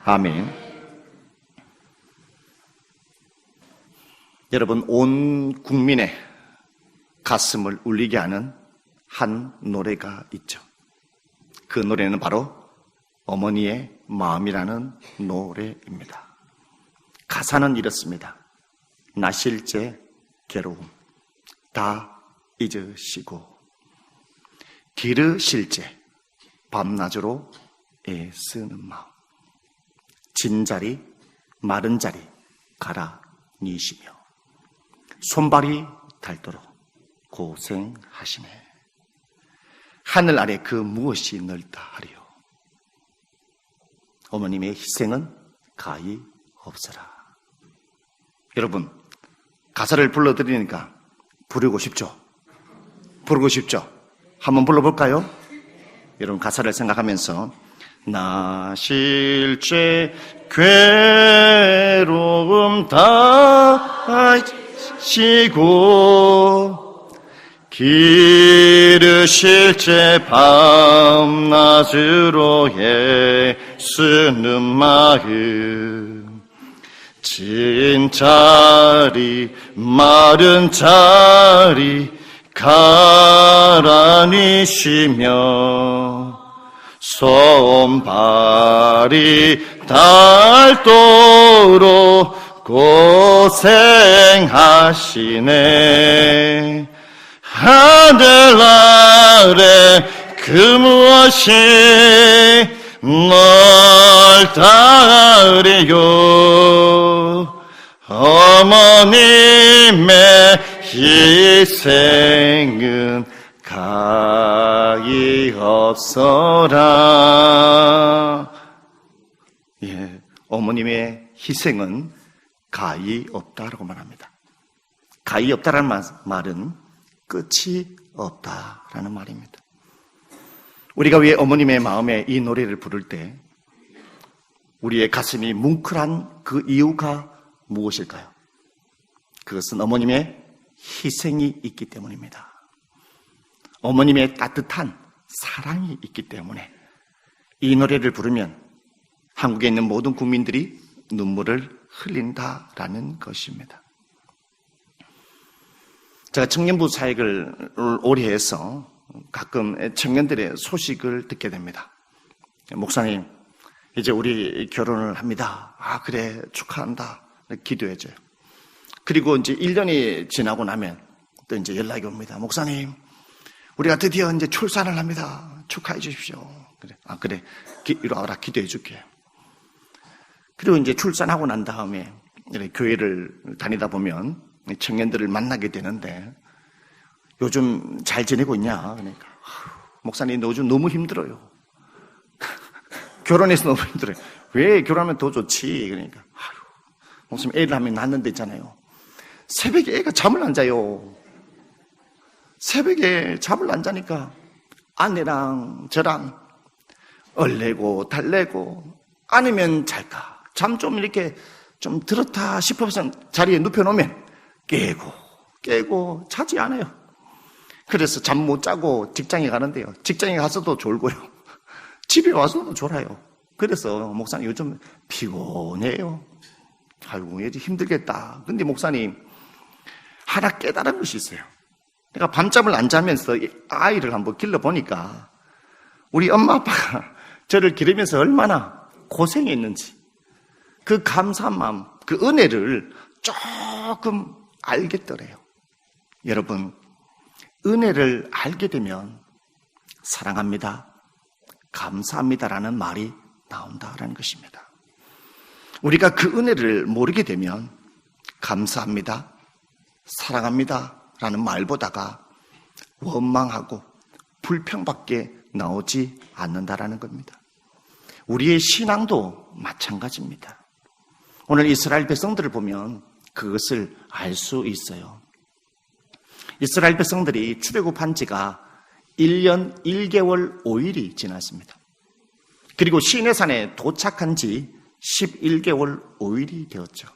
아멘. 여러분, 온 국민의 가슴을 울리게 하는 한 노래가 있죠. 그 노래는 바로 어머니의 마음이라는 노래입니다. 가사는 이렇습니다. 나실제 괴로움 다 잊으시고 기르실제 밤낮으로 애쓰는 마음 진자리 마른 자리 갈아 니시며 손발이 닳도록 고생하시네. 하늘 아래 그 무엇이 넓다 하리요. 어머님의 희생은 가히 없어라. 여러분, 가사를 불러드리니까 부르고 싶죠? 부르고 싶죠? 한번 불러볼까요? 여러분, 가사를 생각하면서 나실제 괴로움 다 잊으시고 기르실제 밤낮으로 애쓰는 마음 진자리 마른 자리 가라니시며 손발이 닳도록 고생하시네. 하늘 아래 그 무엇이 넓다 하리요. 어머님의 희생은 가히 없어라. 예, 어머님의 희생은 가히 없다라고 말합니다. 가히 없다라는 말은 끝이 없다라는 말입니다. 우리가 왜 어머님의 마음에 이 노래를 부를 때 우리의 가슴이 뭉클한 그 이유가 무엇일까요? 그것은 어머님의 희생이 있기 때문입니다. 어머님의 따뜻한 사랑이 있기 때문에 이 노래를 부르면 한국에 있는 모든 국민들이 눈물을 흘린다라는 것입니다. 제가 청년부 사역을 오래 해서 가끔 청년들의 소식을 듣게 됩니다. 목사님, 이제 우리 결혼을 합니다. 아, 그래, 축하한다. 기도해줘요. 그리고 이제 1년이 지나고 나면 또 이제 연락이 옵니다. 목사님, 우리가 드디어 이제 출산을 합니다. 축하해 주십시오. 그래, 아, 그래. 이리 와라, 기도해 줄게. 그리고 이제 출산하고 난 다음에 교회를 다니다 보면 청년들을 만나게 되는데 요즘 잘 지내고 있냐? 그러니까 목사님, 요즘 너무 힘들어요. 결혼해서 너무 힘들어요. 왜 결혼하면 더 좋지? 그러니까 목사님, 애를 하면 낳는데 있잖아요. 새벽에 애가 잠을 안 자요. 새벽에 잠을 안 자니까 아내랑 저랑 얼레고 달래고 아니면 잘까 잠 좀 이렇게 좀 들었다 싶어서 자리에 눕혀놓으면 깨고 자지 않아요. 그래서 잠 못 자고 직장에 가는데요. 직장에 가서도 졸고요. 집에 와서도 졸아요. 그래서 목사님 요즘 피곤해요. 아이고, 이제 힘들겠다. 근데 목사님, 하나 깨달은 것이 있어요. 내가 밤잠을 안 자면서 아이를 한번 길러보니까 우리 엄마 아빠가 저를 기르면서 얼마나 고생했는지 그 감사한 마음, 그 은혜를 조금 알겠더래요. 여러분, 은혜를 알게 되면 사랑합니다, 감사합니다라는 말이 나온다라는 것입니다. 우리가 그 은혜를 모르게 되면 감사합니다, 사랑합니다 라는 말보다가 원망하고 불평밖에 나오지 않는다라는 겁니다. 우리의 신앙도 마찬가지입니다. 오늘 이스라엘 백성들을 보면 그것을 알 수 있어요. 이스라엘 백성들이 출애굽한 지가 1년 1개월 5일이 지났습니다. 그리고 시내산에 도착한 지 11개월 5일이 되었죠.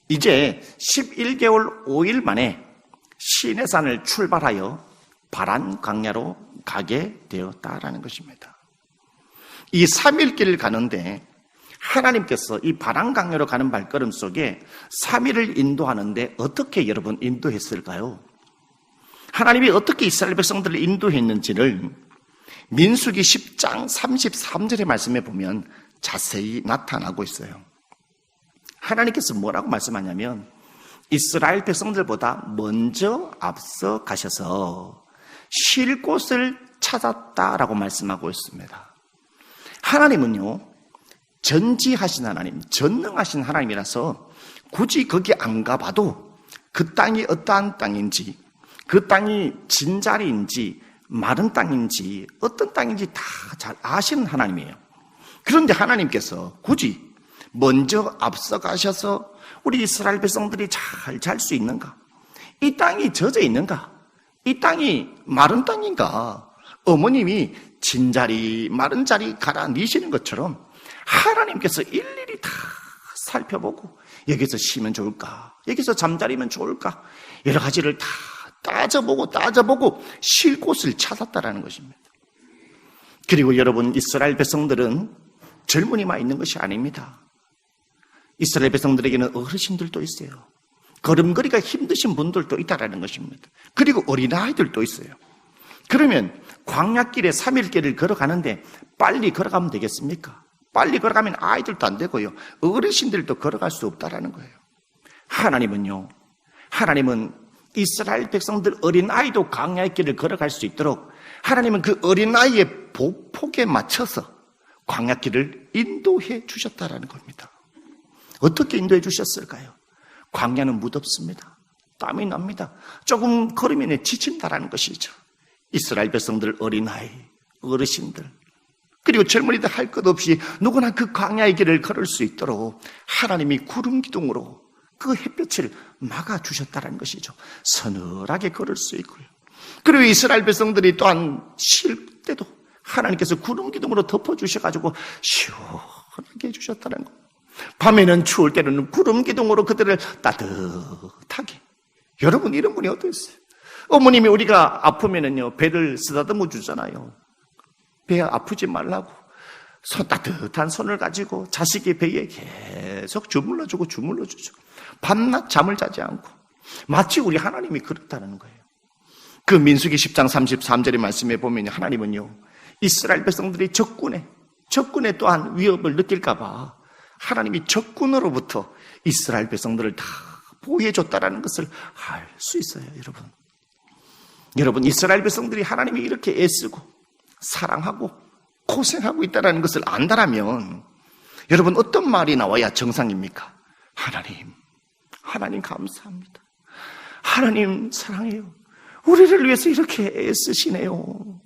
이제 11개월 5일 만에 시내산을 출발하여 바란 광야로 가게 되었다라는 것입니다. 이 3일 길을 가는데 하나님께서 이 바람강요로 가는 발걸음 속에 3일을 인도하는데 어떻게 여러분 인도했을까요? 하나님이 어떻게 이스라엘 백성들을 인도했는지를 민수기 10장 33절의 말씀에 보면 자세히 나타나고 있어요. 하나님께서 뭐라고 말씀하냐면 이스라엘 백성들보다 먼저 앞서 가셔서 쉴 곳을 찾았다라고 말씀하고 있습니다. 하나님은요, 전지하신 하나님, 전능하신 하나님이라서 굳이 거기 안 가봐도 그 땅이 어떠한 땅인지, 그 땅이 진자리인지 마른 땅인지 어떤 땅인지 다 잘 아시는 하나님이에요. 그런데 하나님께서 굳이 먼저 앞서 가셔서 우리 이스라엘 백성들이 잘 잘 수 있는가? 이 땅이 젖어 있는가? 이 땅이 마른 땅인가? 어머님이 진자리, 마른 자리 갈아 넣으시는 것처럼 하나님께서 일일이 다 살펴보고 여기서 쉬면 좋을까? 여기서 잠자리면 좋을까? 여러 가지를 다 따져보고 쉴 곳을 찾았다라는 것입니다. 그리고 여러분, 이스라엘 백성들은 젊은이만 있는 것이 아닙니다. 이스라엘 백성들에게는 어르신들도 있어요. 걸음걸이가 힘드신 분들도 있다라는 것입니다. 그리고 어린아이들도 있어요. 그러면 광야길에 3일길을 걸어가는데 빨리 걸어가면 되겠습니까? 빨리 걸어가면 아이들도 안 되고요. 어르신들도 걸어갈 수 없다라는 거예요. 하나님은 이스라엘 백성들 어린아이도 광야의 길을 걸어갈 수 있도록 하나님은 그 어린아이의 보폭에 맞춰서 광야길을 인도해 주셨다라는 겁니다. 어떻게 인도해 주셨을까요? 광야는 무덥습니다. 땀이 납니다. 조금 걸으면 지친다라는 것이죠. 이스라엘 백성들 어린아이, 어르신들, 그리고 젊은이들 할 것 없이 누구나 그 광야의 길을 걸을 수 있도록 하나님이 구름 기둥으로 그 햇볕을 막아주셨다는 것이죠. 서늘하게 걸을 수 있고요. 그리고 이스라엘 백성들이 또한 쉴 때도 하나님께서 구름 기둥으로 덮어주셔가지고 시원하게 해주셨다는 것. 밤에는 추울 때는 구름 기둥으로 그들을 따뜻하게. 여러분, 이런 분이 어떠셨어요? 어머님이 우리가 아프면은요, 배를 쓰다듬어 주잖아요. 배 아프지 말라고. 따뜻한 손을 가지고 자식의 배에 계속 주물러주고. 밤낮 잠을 자지 않고. 마치 우리 하나님이 그렇다는 거예요. 그 민수기 10장 33절의 말씀에 보면 하나님은요, 이스라엘 백성들이 적군에 또한 위협을 느낄까봐 하나님이 적군으로부터 이스라엘 백성들을 다 보호해줬다라는 것을 알 수 있어요, 여러분, 이스라엘 백성들이 하나님이 이렇게 애쓰고 사랑하고 고생하고 있다는 것을 안다라면 여러분, 어떤 말이 나와야 정상입니까? 하나님 감사합니다. 하나님 사랑해요. 우리를 위해서 이렇게 애쓰시네요.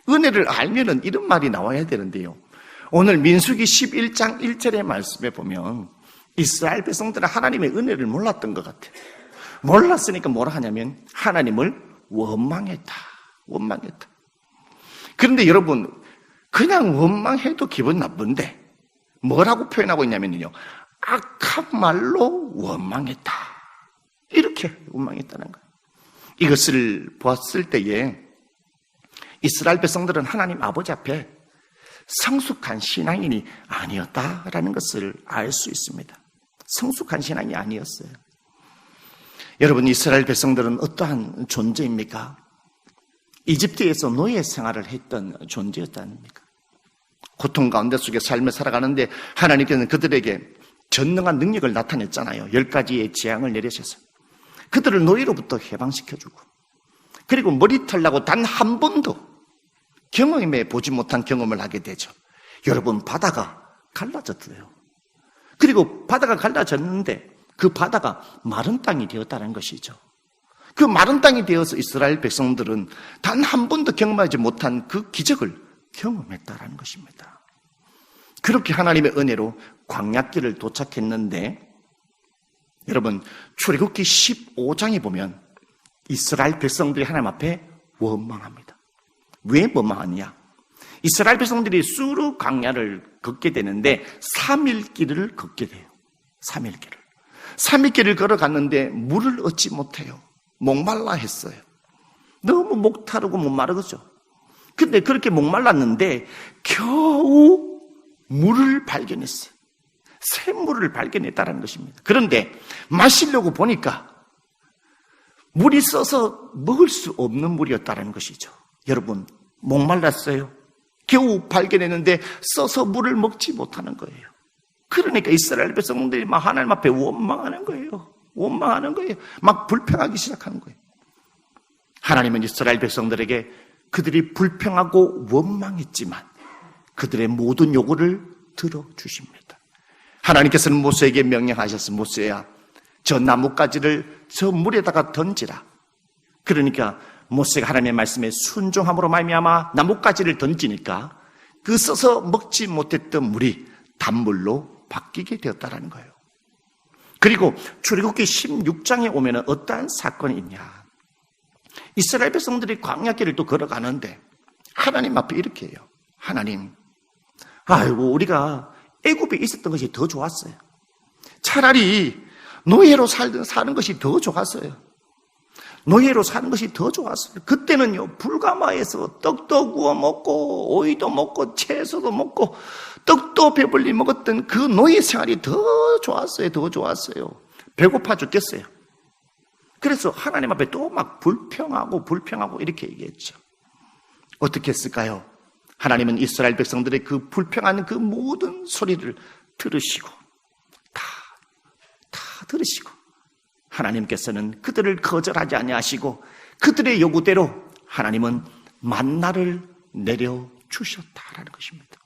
은혜를 알면은 이런 말이 나와야 되는데요. 오늘 민수기 11장 1절의 말씀에 보면 이스라엘 백성들은 하나님의 은혜를 몰랐던 것 같아요. 몰랐으니까 뭐라 하냐면 하나님을 원망했다. 그런데 여러분, 그냥 원망해도 기분 나쁜데 뭐라고 표현하고 있냐면요, 악한 말로 원망했다. 이렇게 원망했다는 거예요. 이것을 보았을 때에 이스라엘 백성들은 하나님 아버지 앞에 성숙한 신앙인이 아니었다라는 것을 알 수 있습니다. 성숙한 신앙이 아니었어요. 여러분, 이스라엘 백성들은 어떠한 존재입니까? 이집트에서 노예 생활을 했던 존재였다니까. 고통 가운데 속에 삶을 살아가는데 하나님께서는 그들에게 전능한 능력을 나타냈잖아요. 10가지의 재앙을 내리셔서 그들을 노예로부터 해방시켜주고, 그리고 머리털 나고 단 한 번도 경험해 보지 못한 경험을 하게 되죠. 여러분, 바다가 갈라졌어요. 그리고 바다가 갈라졌는데 그 바다가 마른 땅이 되었다는 것이죠. 그 마른 땅이 되어서 이스라엘 백성들은 단 한 번도 경험하지 못한 그 기적을 경험했다는 것입니다. 그렇게 하나님의 은혜로 광야길을 도착했는데, 여러분, 출애굽기 15장에 보면 이스라엘 백성들이 하나님 앞에 원망합니다. 왜 원망하느냐? 이스라엘 백성들이 수르 광야를 걷게 되는데 3일 길을 걷게 돼요. 3일 길을 걸어갔는데 물을 얻지 못해요. 목말라 했어요. 너무 목타르고 목마르죠. 근데 그렇게 목말랐는데 겨우 물을 발견했어요. 샘물을 발견했다는 것입니다. 그런데 마시려고 보니까 물이 써서 먹을 수 없는 물이었다는 것이죠. 여러분, 목말랐어요. 겨우 발견했는데 써서 물을 먹지 못하는 거예요. 그러니까 이스라엘 백성들이 막 하나님 앞에 원망하는 거예요. 원망하는 거예요. 막 불평하기 시작하는 거예요. 하나님은 이스라엘 백성들에게 그들이 불평하고 원망했지만 그들의 모든 요구를 들어주십니다. 하나님께서는 모세에게 명령하셨습니다. 모세야, 저 나뭇가지를 저 물에다가 던지라. 그러니까 모세가 하나님의 말씀에 순종함으로 말미암아 나뭇가지를 던지니까 그 써서 먹지 못했던 물이 단물로 바뀌게 되었다는 거예요. 그리고 출애굽기 16장에 오면 어떠한 사건이 있냐. 이스라엘 백성들이 광야길을 또 걸어가는데 하나님 앞에 이렇게 해요. 하나님, 아이고 우리가 애굽에 있었던 것이 더 좋았어요. 차라리 노예로 사는 것이 더 좋았어요. 노예로 사는 것이 더 좋았어요. 그때는요, 불가마에서 떡도 구워 먹고 오이도 먹고 채소도 먹고 떡도 배불리 먹었던 그 노예 생활이 더 좋았어요. 더 좋았어요. 배고파 죽겠어요. 그래서 하나님 앞에 또 막 불평하고 이렇게 얘기했죠. 어떻게 했을까요? 하나님은 이스라엘 백성들의 그 불평하는 그 모든 소리를 들으시고 다 들으시고 하나님께서는 그들을 거절하지 아니하시고 그들의 요구대로 하나님은 만나를 내려주셨다라는 것입니다.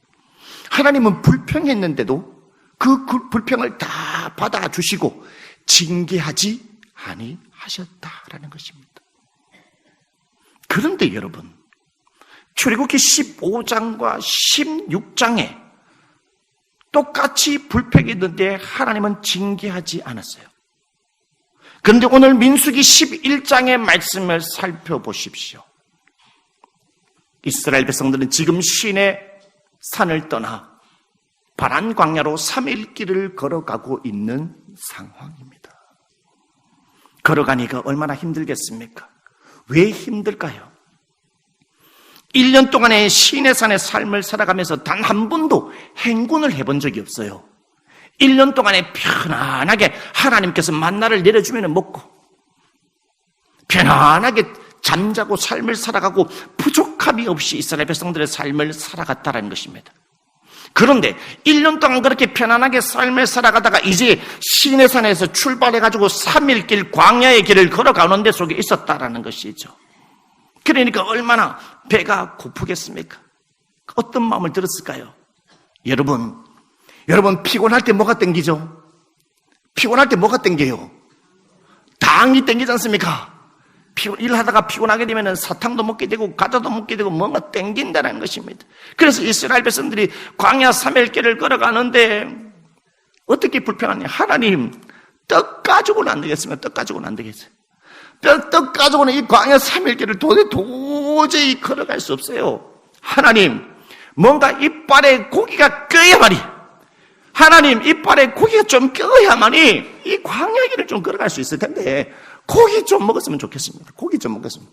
하나님은 불평했는데도 그 불평을 다 받아주시고 징계하지 아니하셨다라는 것입니다. 그런데 여러분, 출애굽기 15장과 16장에 똑같이 불평했는데 하나님은 징계하지 않았어요. 그런데 오늘 민수기 11장의 말씀을 살펴보십시오. 이스라엘 백성들은 지금 시내 산을 떠나 바란 광야로 3일 길을 걸어가고 있는 상황입니다. 걸어가니까 얼마나 힘들겠습니까? 왜 힘들까요? 1년 동안의 시내산의 삶을 살아가면서 단 한 번도 행군을 해본 적이 없어요. 1년 동안에 편안하게 하나님께서 만나를 내려주면 먹고 편안하게 잠자고 삶을 살아가고 부족함이 없이 이스라엘 백성들의 삶을 살아갔다는 것입니다. 그런데 1년 동안 그렇게 편안하게 삶을 살아가다가 이제 시내산에서 출발해가지고 3일 길 광야의 길을 걸어가는 데 속에 있었다라는 것이죠. 그러니까 얼마나 배가 고프겠습니까? 어떤 마음을 들었을까요? 여러분 피곤할 때 뭐가 땡기죠? 피곤할 때 뭐가 땡겨요? 당이 땡기지 않습니까? 일하다가 피곤하게 되면 사탕도 먹게 되고 과자도 먹게 되고 뭔가 땡긴다는 것입니다. 그래서 이스라엘 백성들이 광야 3일길을 걸어가는데 어떻게 불평하냐? 하나님, 떡 가지고는 안 되겠습니다. 떡 가지고는 안 되겠어요. 떡 가지고는 이 광야 3일길을 도저히 걸어갈 수 없어요. 하나님, 뭔가 이빨에 고기가 껴야만이, 하나님 이빨에 고기가 좀 껴야만이 이 광야길을 좀 걸어갈 수 있을 텐데 고기 좀 먹었으면 좋겠습니다. 고기 좀 먹었으면.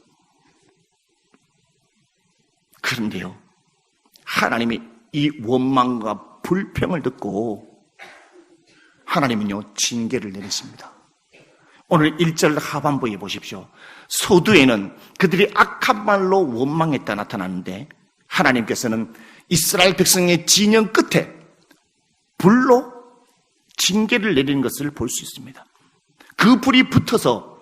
그런데요, 하나님이 이 원망과 불평을 듣고 하나님은요 징계를 내리십니다. 오늘 1절 하반부에 보십시오. 서두에는 그들이 악한 말로 원망했다 나타나는데 하나님께서는 이스라엘 백성의 진영 끝에 불로 징계를 내리는 것을 볼 수 있습니다. 그 불이 붙어서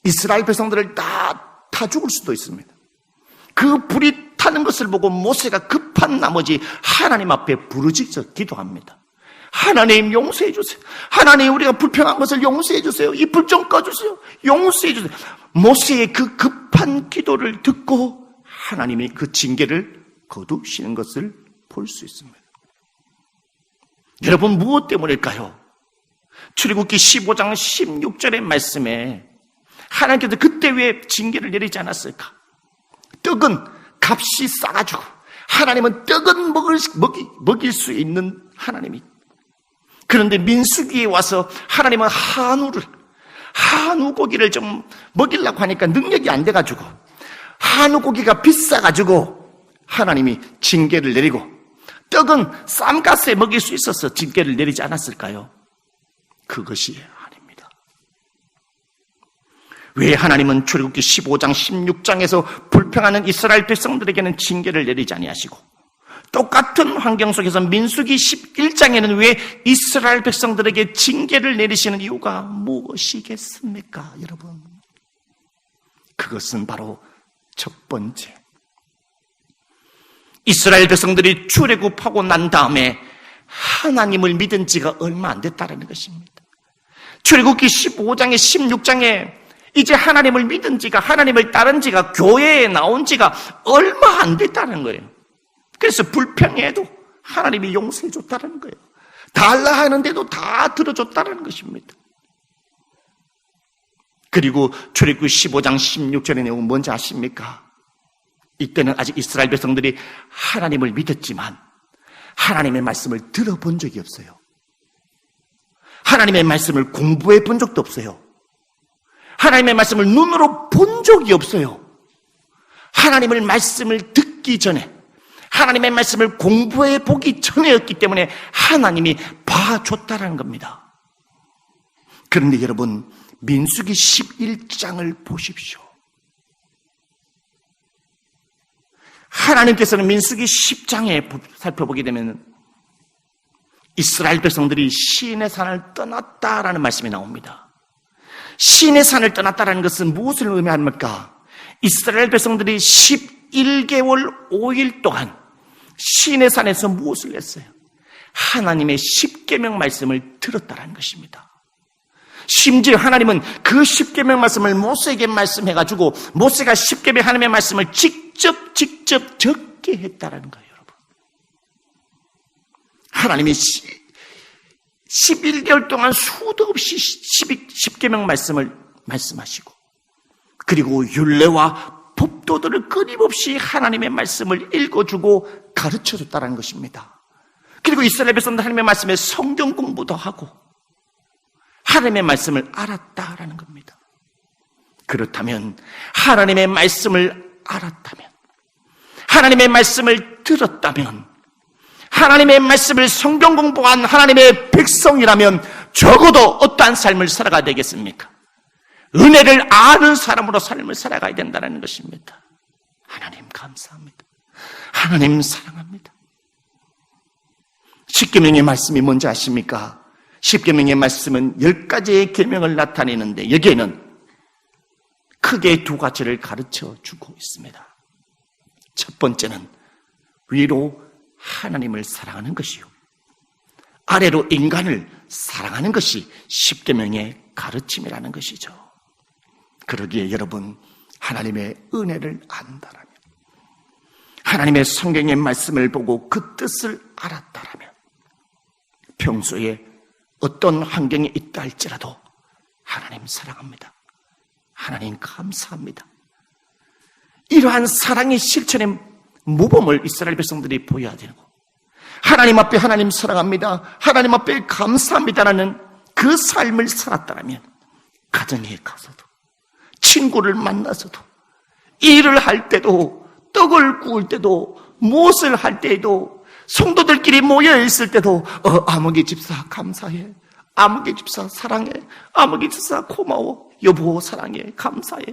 이스라엘 백성들을 다 죽을 수도 있습니다. 그 불이 타는 것을 보고 모세가 급한 나머지 하나님 앞에 부르짖어 기도합니다. 하나님 용서해 주세요. 하나님 우리가 불평한 것을 용서해 주세요. 이 불 좀 꺼주세요. 용서해 주세요. 모세의 그 급한 기도를 듣고 하나님이 그 징계를 거두시는 것을 볼 수 있습니다. 여러분 무엇 때문일까요? 출애굽기 15장 16절의 말씀에 하나님께서 그때 왜 징계를 내리지 않았을까? 떡은 값이 싸가지고 하나님은 떡은 먹일 수 있는 하나님이. 그런데 민수기에 와서 하나님은 한우 고기를 좀 먹이려고 하니까 능력이 안 돼가지고 한우 고기가 비싸가지고 하나님이 징계를 내리고 떡은 쌈가스에 먹일 수 있어서 징계를 내리지 않았을까요? 그것이 아닙니다. 왜 하나님은 출애굽기 15장 16장에서 불평하는 이스라엘 백성들에게는 징계를 내리지 아니하시고 똑같은 환경 속에서 민수기 11장에는 왜 이스라엘 백성들에게 징계를 내리시는 이유가 무엇이겠습니까, 여러분? 그것은 바로 첫 번째, 이스라엘 백성들이 출애굽하고 난 다음에 하나님을 믿은 지가 얼마 안 됐다는 것입니다. 출애굽기 15장에 16장에 이제 하나님을 믿은 지가, 하나님을 따른 지가, 교회에 나온 지가 얼마 안 됐다는 거예요. 그래서 불평해도 하나님이 용서해 줬다는 거예요. 달라 하는데도 다 들어줬다는 것입니다. 그리고 출애굽기 15장 16절의 내용은 뭔지 아십니까? 이때는 아직 이스라엘 백성들이 하나님을 믿었지만 하나님의 말씀을 들어본 적이 없어요. 하나님의 말씀을 공부해 본 적도 없어요. 하나님의 말씀을 눈으로 본 적이 없어요. 하나님의 말씀을 듣기 전에, 하나님의 말씀을 공부해 보기 전에였기 때문에 하나님이 봐줬다는 겁니다. 그런데 여러분, 민수기 11장을 보십시오. 하나님께서는 민수기 10장에 살펴보게 되면 이스라엘 백성들이 시인의 산을 떠났다라는 말씀이 나옵니다. 시인의 산을 떠났다라는 것은 무엇을 의미합니까? 이스라엘 백성들이 11개월 5일 동안 시인의 산에서 무엇을 했어요? 하나님의 십계명 말씀을 들었다라는 것입니다. 심지어 하나님은 그 십계명 말씀을 모세에게 말씀해가지고 모세가 십계명 하나님의 말씀을 직접 적게 했다라는 거예요, 여러분. 하나님이 11개월 동안 수도 없이 십계명 말씀을 말씀하시고, 그리고 율례와 법도들을 끊임없이 하나님의 말씀을 읽어주고 가르쳐줬다는 것입니다. 그리고 이스라엘 백성들 하나님의 말씀에 성경 공부도 하고 하나님의 말씀을 알았다라는 겁니다. 그렇다면 하나님의 말씀을 알았다면, 하나님의 말씀을 들었다면, 하나님의 말씀을 성경 공부한 하나님의 백성이라면 적어도 어떠한 삶을 살아가야 되겠습니까? 은혜를 아는 사람으로 삶을 살아가야 된다는 것입니다. 하나님 감사합니다. 하나님 사랑합니다. 십계명의 말씀이 뭔지 아십니까? 십계명의 말씀은 10가지의 계명을 나타내는데 여기에는 크게 두 가지를 가르쳐 주고 있습니다. 첫 번째는 위로 하나님을 사랑하는 것이요, 아래로 인간을 사랑하는 것이 십계명의 가르침이라는 것이죠. 그러기에 여러분, 하나님의 은혜를 안다라면, 하나님의 성경의 말씀을 보고 그 뜻을 알았다라면, 평소에 어떤 환경에 있다 할지라도 하나님 사랑합니다, 하나님 감사합니다, 이러한 사랑의 실천의 모범을 이스라엘 백성들이 보여야 되고, 하나님 앞에 하나님 사랑합니다, 하나님 앞에 감사합니다라는 그 삶을 살았다면 가정에 가서도, 친구를 만나서도, 일을 할 때도, 떡을 구울 때도, 무엇을 할 때에도, 성도들끼리 모여 있을 때도 아무개 집사 감사해, 아무개 집사 사랑해, 아무개 집사 고마워, 여보 사랑해, 감사해,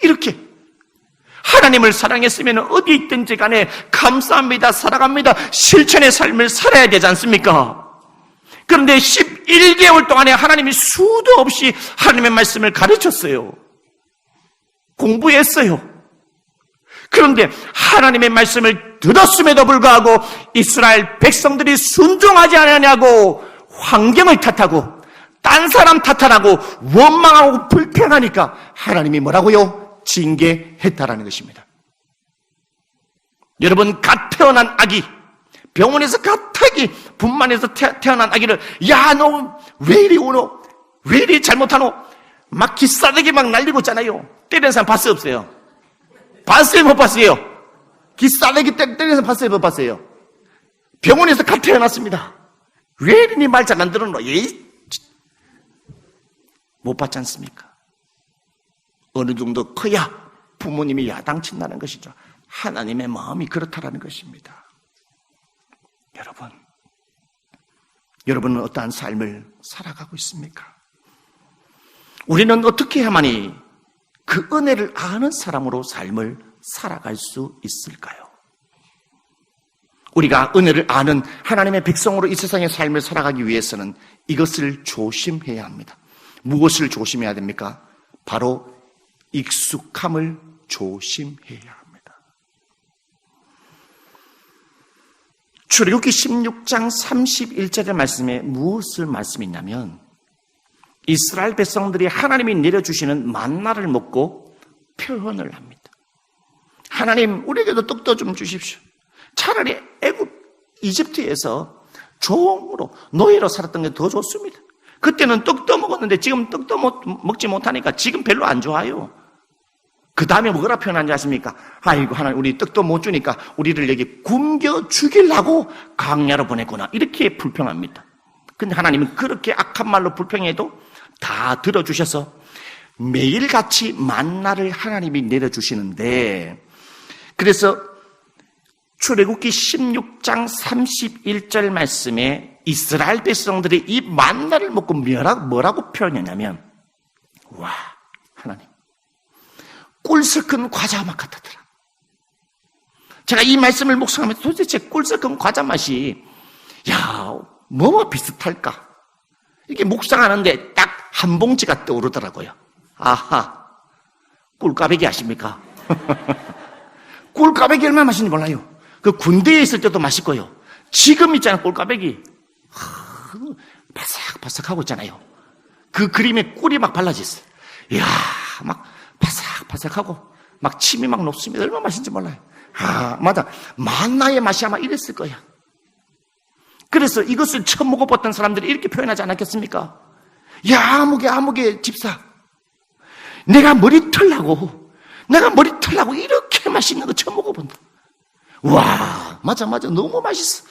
이렇게 하나님을 사랑했으면 어디 있든지 간에 감사합니다, 사랑합니다 실천의 삶을 살아야 되지 않습니까? 그런데 11개월 동안에 하나님이 수도 없이 하나님의 말씀을 가르쳤어요. 공부했어요. 그런데 하나님의 말씀을 들었음에도 불구하고 이스라엘 백성들이 순종하지 않으냐고 환경을 탓하고 딴 사람 탓하라고 원망하고 불평하니까 하나님이 뭐라고요? 징계했다라는 것입니다. 여러분, 갓 태어난 아기, 병원에서 갓 분만해서 태어난 아기를 야, 너 왜 이리 오노? 왜 이리 잘못하노? 막 기싸대기 막 날리고 있잖아요. 때리는 사람 봤어요, 없어요? 봤어요, 못 봤어요? 기싸대기 때리는 사람 봤어요, 못 봤어요? 병원에서 갓 태어났습니다. 왜 이리 말 잘 안 들었노? 못 봤지 않습니까? 어느 정도 커야 부모님이 야당친다는 것이죠. 하나님의 마음이 그렇다라는 것입니다. 여러분은 어떠한 삶을 살아가고 있습니까? 우리는 어떻게 해야만이 그 은혜를 아는 사람으로 삶을 살아갈 수 있을까요? 우리가 은혜를 아는 하나님의 백성으로 이 세상의 삶을 살아가기 위해서는 이것을 조심해야 합니다. 무엇을 조심해야 됩니까? 바로 익숙함을 조심해야 합니다. 출애굽기 16장 31절의 말씀에 무엇을 말씀이냐면 이스라엘 백성들이 하나님이 내려주시는 만나를 먹고 표현을 합니다. 하나님, 우리에게도 떡도 좀 주십시오. 차라리 이집트에서 종으로 노예로 살았던 게 더 좋습니다. 그때는 떡도 먹었는데 지금 떡도 먹지 못하니까 지금 별로 안 좋아요. 그 다음에 뭐라 표현하는지 아십니까? 아이고, 하나님, 우리 떡도 못 주니까 우리를 여기 굶겨 죽이려고 광야로 보냈구나. 이렇게 불평합니다. 근데 하나님은 그렇게 악한 말로 불평해도 다 들어주셔서 매일같이 만나를 하나님이 내려주시는데, 그래서 출애굽기 16장 31절 말씀에 이스라엘 백성들이 이 만나를 먹고 뭐라고 표현했냐면, 와, 하나님, 꿀 섞은 과자 맛 같았더라. 제가 이 말씀을 묵상하면서 도대체 꿀 섞은 과자 맛이 뭐와 비슷할까? 이렇게 묵상하는데 딱 한 봉지가 떠오르더라고요. 아하, 꿀까베기 아십니까? 꿀까베기 얼마나 맛있는지 몰라요. 그 군대에 있을 때도 맛있고요. 지금 있잖아요, 꿀까베기. 바삭바삭하고 있잖아요. 그 그림에 꿀이 막 발라졌어요. 이야, 막 바삭바삭하고 막 침이 막 녹습니다. 얼마나 맛있는지 몰라요. 맞아. 만나의 맛이 아마 이랬을 거야. 그래서 이것을 처음 먹어봤던 사람들이 이렇게 표현하지 않았겠습니까? 야, 아무개 집사, 내가 머리털 나고 이렇게 맛있는 거 처음 먹어본다. 와, 맞아. 너무 맛있어.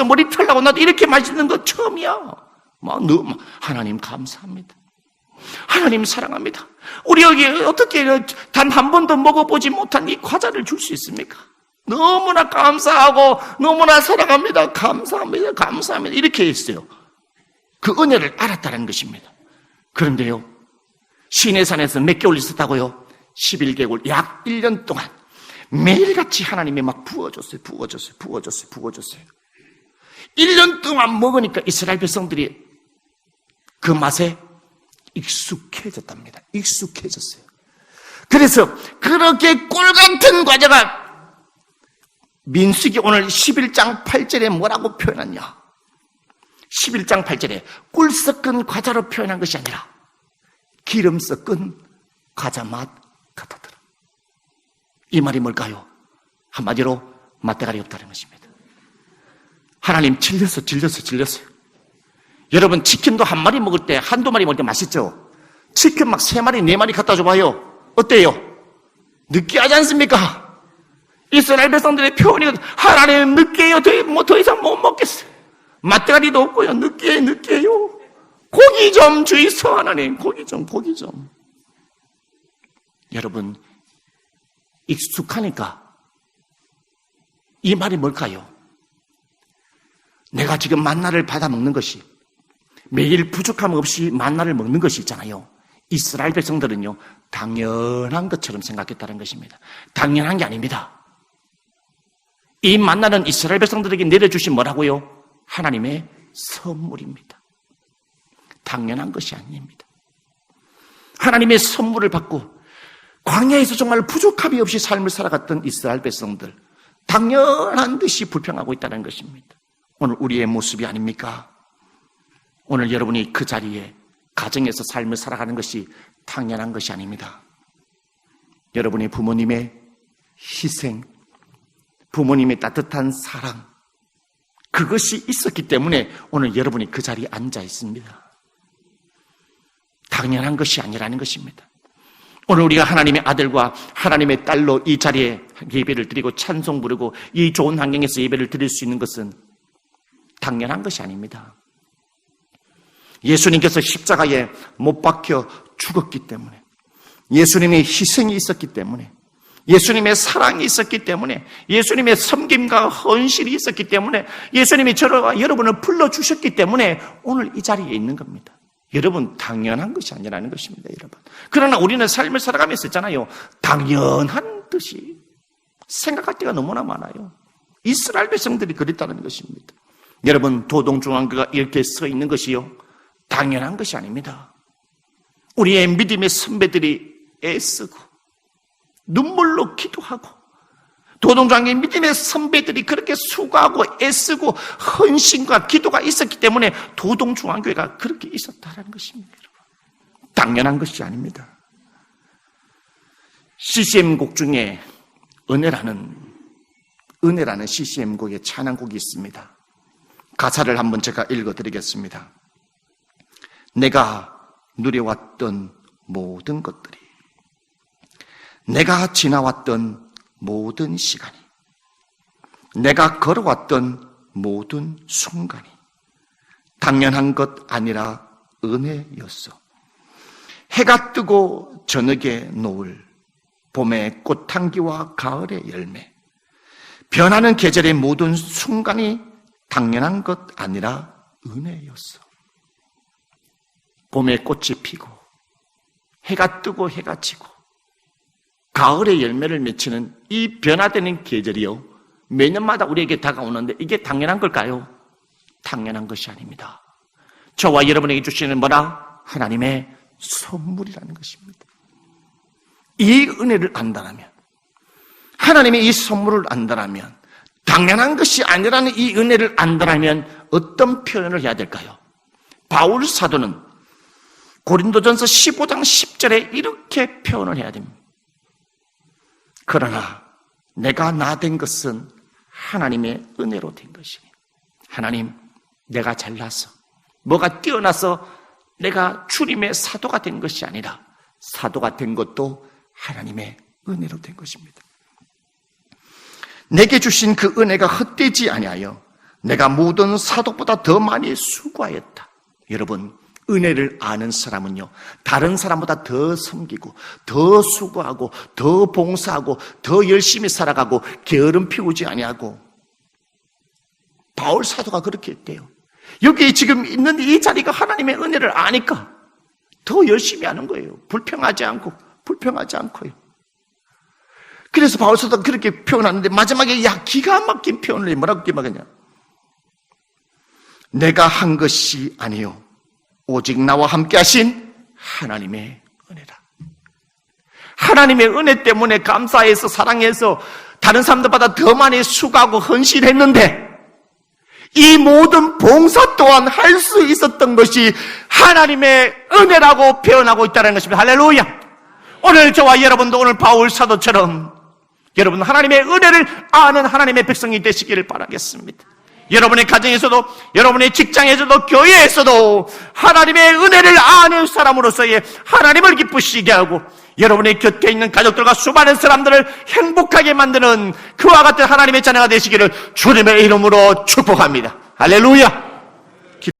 머리털 나고 나도 이렇게 맛있는 거 처음이야. 하나님 감사합니다. 하나님 사랑합니다. 우리 여기 어떻게 단 한 번도 먹어보지 못한 이 과자를 줄 수 있습니까? 너무나 감사하고 너무나 사랑합니다. 감사합니다. 이렇게 했어요. 그 은혜를 알았다는 것입니다. 그런데요, 시내산에서 몇 개월 있었다고요? 11개월, 약 1년 동안 매일같이 하나님이 막 부어줬어요. 1년 동안 먹으니까 이스라엘 백성들이 그 맛에 익숙해졌답니다. 익숙해졌어요. 그래서 그렇게 꿀같은 과자가 민수기 오늘 11장 8절에 뭐라고 표현하냐? 11장 8절에 꿀 섞은 과자로 표현한 것이 아니라 기름 섞은 과자 맛 같았더라. 이 말이 뭘까요? 한마디로 맛대가리 없다는 것입니다. 하나님 질렸어요. 여러분, 치킨도 한 마리 먹을 때, 한두 마리 먹을 때 맛있죠? 치킨 막 3마리, 4마리 갖다 줘봐요. 어때요? 느끼하지 않습니까? 이스라엘 백성들의 표현이, 하나님 느끼해요. 더 이상 못 먹겠어요. 맛대가리도 없고요. 느끼해요. 고기 좀 주이소, 하나님. 고기 좀. 여러분, 익숙하니까 이 말이 뭘까요? 내가 지금 만나를 받아 먹는 것이, 매일 부족함 없이 만나를 먹는 것이 있잖아요. 이스라엘 백성들은요, 당연한 것처럼 생각했다는 것입니다. 당연한 게 아닙니다. 이 만나는 이스라엘 백성들에게 내려주신 뭐라고요? 하나님의 선물입니다. 당연한 것이 아닙니다. 하나님의 선물을 받고 광야에서 정말 부족함이 없이 삶을 살아갔던 이스라엘 백성들, 당연한 듯이 불평하고 있다는 것입니다. 오늘 우리의 모습이 아닙니까? 오늘 여러분이 그 자리에 가정에서 삶을 살아가는 것이 당연한 것이 아닙니다. 여러분의 부모님의 희생, 부모님의 따뜻한 사랑, 그것이 있었기 때문에 오늘 여러분이 그 자리에 앉아 있습니다. 당연한 것이 아니라는 것입니다. 오늘 우리가 하나님의 아들과 하나님의 딸로 이 자리에 예배를 드리고 찬송 부르고 이 좋은 환경에서 예배를 드릴 수 있는 것은 당연한 것이 아닙니다. 예수님께서 십자가에 못 박혀 죽었기 때문에, 예수님의 희생이 있었기 때문에, 예수님의 사랑이 있었기 때문에, 예수님의 섬김과 헌신이 있었기 때문에, 예수님이 저와 여러분을 불러주셨기 때문에 오늘 이 자리에 있는 겁니다. 여러분, 당연한 것이 아니라는 것입니다, 여러분. 그러나 우리는 삶을 살아가면서 있잖아요, 당연한 듯이 생각할 때가 너무나 많아요. 이스라엘 백성들이 그랬다는 것입니다. 여러분, 도동중앙교가 이렇게 서 있는 것이요, 당연한 것이 아닙니다. 우리의 믿음의 선배들이 애쓰고 눈물로 기도하고, 도동중앙교의 믿음의 선배들이 그렇게 수고하고 애쓰고 헌신과 기도가 있었기 때문에 도동중앙교회가 그렇게 있었다는 것입니다. 당연한 것이 아닙니다. CCM곡 중에 은혜라는 CCM곡의 찬양곡이 있습니다. 가사를 한번 제가 읽어드리겠습니다. 내가 누려왔던 모든 것들이, 내가 지나왔던 모든 시간이, 내가 걸어왔던 모든 순간이 당연한 것 아니라 은혜였어. 해가 뜨고 저녁에 노을, 봄의 꽃향기와 가을의 열매, 변하는 계절의 모든 순간이 당연한 것 아니라 은혜였어. 봄에 꽃이 피고 해가 뜨고 해가 지고 가을의 열매를 맺히는 이 변화되는 계절이요, 매년마다 우리에게 다가오는데 이게 당연한 걸까요? 당연한 것이 아닙니다. 저와 여러분에게 주시는 뭐라? 하나님의 선물이라는 것입니다. 이 은혜를 안다면, 하나님의 이 선물을 안다면, 당연한 것이 아니라는 이 은혜를 안다면 어떤 표현을 해야 될까요? 바울 사도는 고린도전서 15장 10절에 이렇게 표현을 해야 됩니다. 그러나 내가 나 된 것은 하나님의 은혜로 된 것이니, 하나님, 내가 잘나서 뭐가 뛰어나서 내가 주님의 사도가 된 것이 아니라 사도가 된 것도 하나님의 은혜로 된 것입니다. 내게 주신 그 은혜가 헛되지 아니하여 내가 모든 사도보다 더 많이 수고하였다. 여러분, 은혜를 아는 사람은요, 다른 사람보다 더 섬기고 더 수고하고 더 봉사하고 더 열심히 살아가고 게으름 피우지 아니하고, 바울 사도가 그렇게 했대요. 여기 지금 있는 이 자리가 하나님의 은혜를 아니까 더 열심히 하는 거예요. 불평하지 않고요. 그래서 바울 사도가 그렇게 표현하는데 마지막에 기가 막힌 표현을 해. 뭐라고 기가 막히냐? 내가 한 것이 아니요 오직 나와 함께 하신 하나님의 은혜라. 하나님의 은혜 때문에 감사해서 사랑해서 다른 사람들보다 더 많이 수고하고 헌신했는데 이 모든 봉사 또한 할 수 있었던 것이 하나님의 은혜라고 표현하고 있다는 것입니다. 할렐루야. 오늘 저와 여러분도 오늘 바울 사도처럼 여러분 하나님의 은혜를 아는 하나님의 백성이 되시기를 바라겠습니다. 여러분의 가정에서도, 여러분의 직장에서도, 교회에서도 하나님의 은혜를 아는 사람으로서의 하나님을 기쁘시게 하고, 여러분의 곁에 있는 가족들과 수많은 사람들을 행복하게 만드는 그와 같은 하나님의 자녀가 되시기를 주님의 이름으로 축복합니다. 할렐루야.